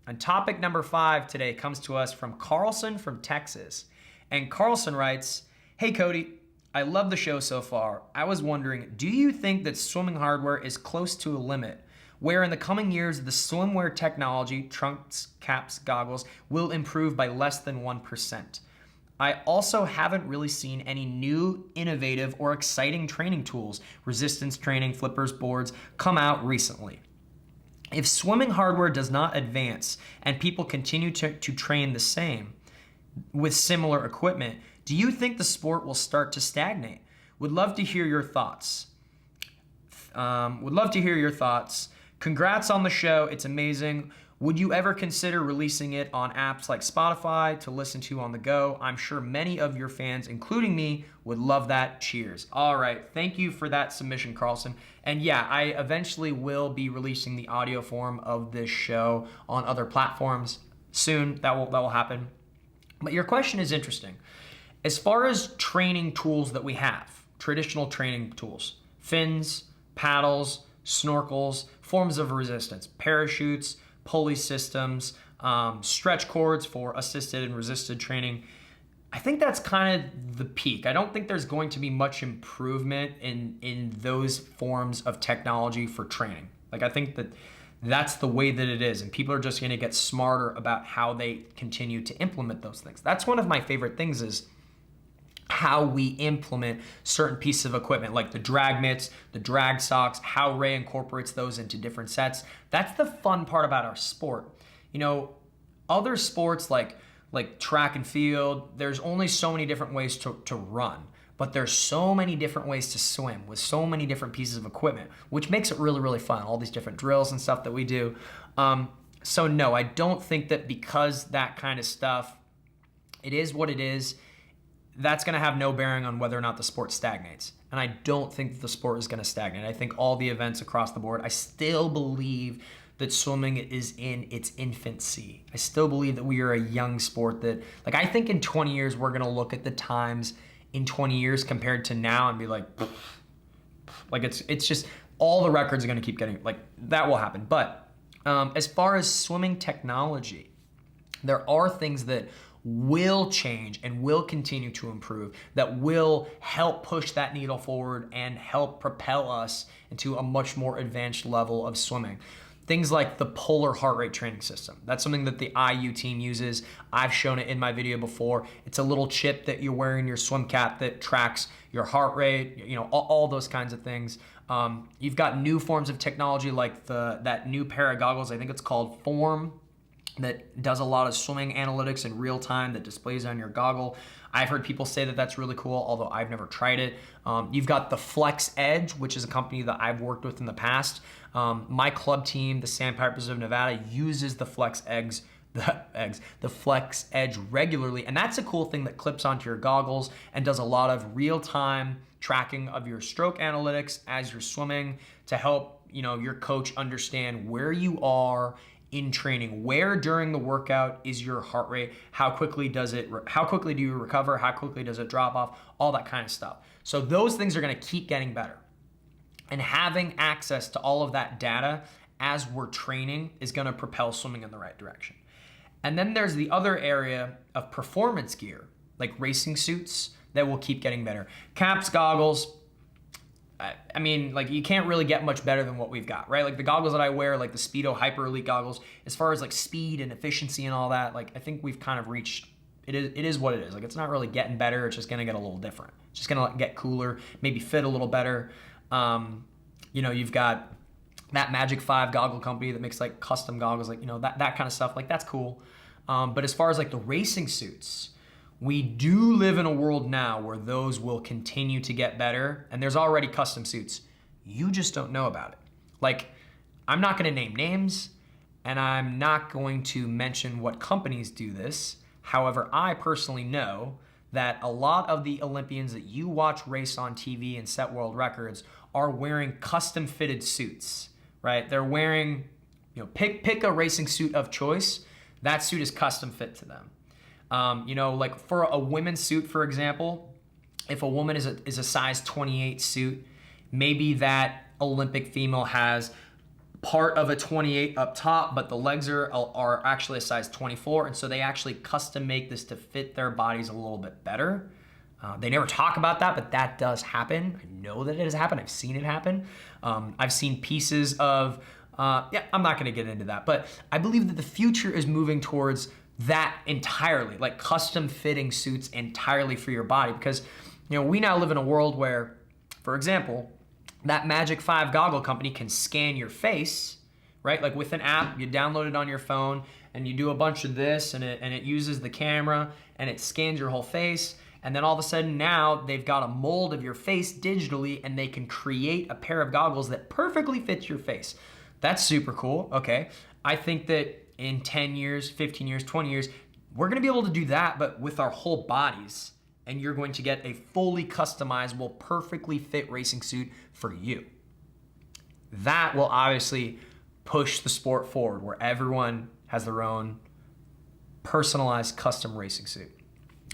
And topic number 5 today comes to us from Carlson from Texas. And Carlson writes, "Hey Cody, I love the show so far. I was wondering, do you think that swimming hardware is close to a limit where in the coming years the swimwear technology, trunks, caps, goggles, will improve by less than 1%? I also haven't really seen any new, innovative, or exciting training tools, resistance training, flippers, boards, come out recently. If swimming hardware does not advance and people continue to train the same with similar equipment, do you think the sport will start to stagnate? Would love to hear your thoughts. Congrats on the show. It's amazing. Would you ever consider releasing it on apps like Spotify to listen to on the go? I'm sure many of your fans, including me, would love that. Cheers." All right. Thank you for that submission, Carlson. And yeah, I eventually will be releasing the audio form of this show on other platforms soon. That will happen. But your question is interesting. As far as training tools that we have, traditional training tools, fins, paddles, snorkels, forms of resistance, parachutes, pulley systems, stretch cords for assisted and resisted training, I think that's kind of the peak. I don't think there's going to be much improvement in those forms of technology for training. Like, I think that's the way that it is, and people are just going to get smarter about how they continue to implement those things. That's one of my favorite things, is how we implement certain pieces of equipment, like the drag mitts, the drag socks, how Ray incorporates those into different sets. That's the fun part about our sport. You know, other sports like track and field, there's only so many different ways to run, but there's so many different ways to swim with so many different pieces of equipment, which makes it really, really fun, all these different drills and stuff that we do. So no, I don't think that because that kind of stuff, it is what it is, that's going to have no bearing on whether or not the sport stagnates. And I don't think that the sport is going to stagnate. I think all the events across the board, I still believe that swimming is in its infancy. I still believe that we are a young sport that, like, I think in 20 years, we're going to look at the times in 20 years compared to now and be like, it's just, all the records are going to keep getting, like, that will happen. But as far as swimming technology, there are things that will change and will continue to improve, that will help push that needle forward and help propel us into a much more advanced level of swimming. Things like the polar heart rate training system. That's something that the IU team uses. I've shown it in my video before. It's a little chip that you wear in your swim cap that tracks your heart rate, you know, all those kinds of things. You've got new forms of technology like that new pair of goggles, I think it's called Form, that does a lot of swimming analytics in real time that displays on your goggle. I've heard people say that that's really cool, although I've never tried it. You've got the Flex Edge, which is a company that I've worked with in the past. My club team, the Sandpipers of Nevada, uses the Flex Edge regularly, and that's a cool thing that clips onto your goggles and does a lot of real-time tracking of your stroke analytics as you're swimming to help, you know, your coach understand where you are in training, where during the workout is your heart rate, how quickly do you recover, how quickly does it drop off, all that kind of stuff. So those things are going to keep getting better, and having access to all of that data as we're training is going to propel swimming in the right direction. And then there's the other area of performance gear, like racing suits, that will keep getting better. Caps, goggles, I mean, like, you can't really get much better than what we've got, right? Like the goggles that I wear, like the Speedo Hyper Elite goggles, as far as like speed and efficiency and all that, like, I think we've kind of reached, it is what it is. Like, it's not really getting better. It's just going to get a little different. It's just going to get cooler, maybe fit a little better. You know, you've got that Magic 5 goggle company that makes like custom goggles, like, you know, that kind of stuff. Like, that's cool. But as far as like the racing suits, we do live in a world now where those will continue to get better, and there's already custom suits. You just don't know about it. Like, I'm not gonna name names, and I'm not going to mention what companies do this. However, I personally know that a lot of the Olympians that you watch race on TV and set world records are wearing custom fitted suits, right? They're wearing, you know, pick a racing suit of choice. That suit is custom fit to them. You know, like for a women's suit, for example, if a woman is a size 28 suit, maybe that Olympic female has part of a 28 up top, but the legs are actually a size 24, and so they actually custom make this to fit their bodies a little bit better. They never talk about that, but that does happen. I know that it has happened. I've seen it happen. I've seen pieces of, yeah, I'm not gonna get into that, but I believe that the future is moving towards that entirely, like custom fitting suits entirely for your body, because we now live in a world where, for example, that Magic 5 goggle company can scan your face, right? Like with an app, you download it on your phone and you do a bunch of this and it uses the camera and it scans your whole face. And then all of a sudden now they've got a mold of your face digitally and they can create a pair of goggles that perfectly fits your face. That's super cool, okay? I think that in 10 years, 15 years, 20 years, we're gonna be able to do that, but with our whole bodies. And you're going to get a fully customizable, perfectly fit racing suit for you. That will obviously push the sport forward, where everyone has their own personalized custom racing suit.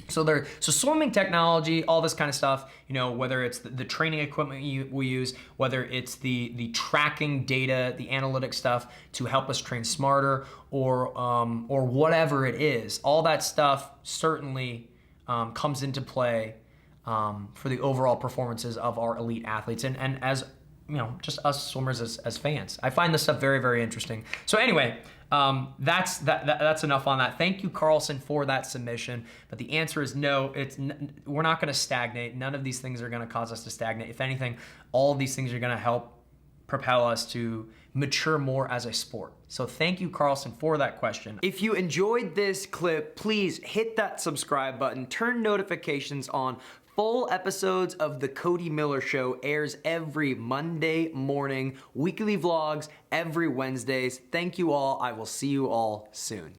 So swimming technology, all this kind of stuff, whether it's the training equipment we use, whether it's the tracking data, the analytic stuff to help us train smarter, or whatever it is, all that stuff certainly comes into play for the overall performances of our elite athletes and as just us swimmers as fans. I find this stuff very, very interesting. So anyway, that's enough on that. Thank you, Carlson, for that submission. But the answer is no. We're not going to stagnate. None of these things are going to cause us to stagnate. If anything, all of these things are going to help propel us to mature more as a sport. So thank you, Carlson, for that question. If you enjoyed this clip, please hit that subscribe button, turn notifications on. Full episodes of The Cody Miller Show airs every Monday morning, weekly vlogs every Wednesdays. Thank you all. I will see you all soon.